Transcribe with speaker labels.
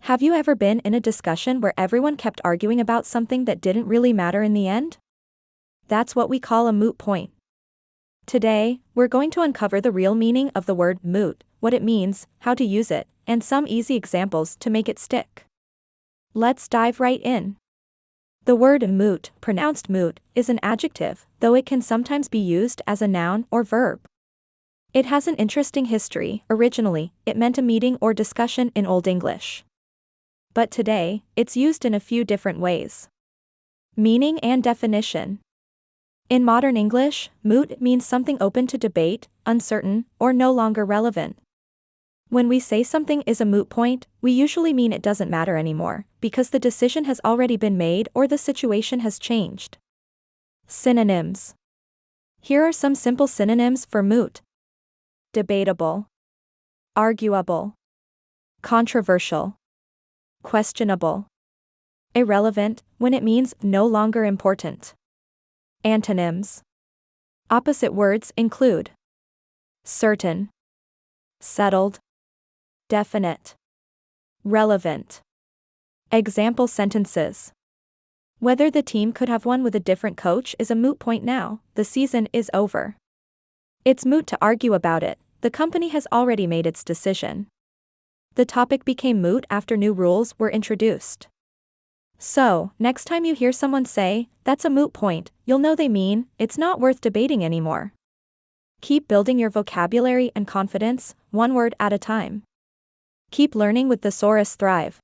Speaker 1: Have you ever been in a discussion where everyone kept arguing about something that didn't really matter in the end? That's what we call a moot point. Today, we're going to uncover the real meaning of the word moot, what it means, how to use it, and some easy examples to make it stick. Let's dive right in. The word moot, pronounced moot, is an adjective, though it can sometimes be used as a noun or verb. It has an interesting history. Originally, it meant a meeting or discussion in Old English. But today, it's used in a few different ways. Meaning and definition. In modern English, moot means something open to debate, uncertain, or no longer relevant. When we say something is a moot point, we usually mean it doesn't matter anymore, because the decision has already been made or the situation has changed. Synonyms. Here are some simple synonyms for moot. Debatable, arguable, controversial, questionable, irrelevant, when it means no longer important. Antonyms. Opposite words include certain, settled, definite, relevant. Example sentences. Whether the team could have won with a different coach is a moot point now, the season is over. It's moot to argue about it, the company has already made its decision. The topic became moot after new rules were introduced. So, next time you hear someone say, "That's a moot point," you'll know they mean, it's not worth debating anymore. Keep building your vocabulary and confidence, one word at a time. Keep learning with Thesaurus Thrive.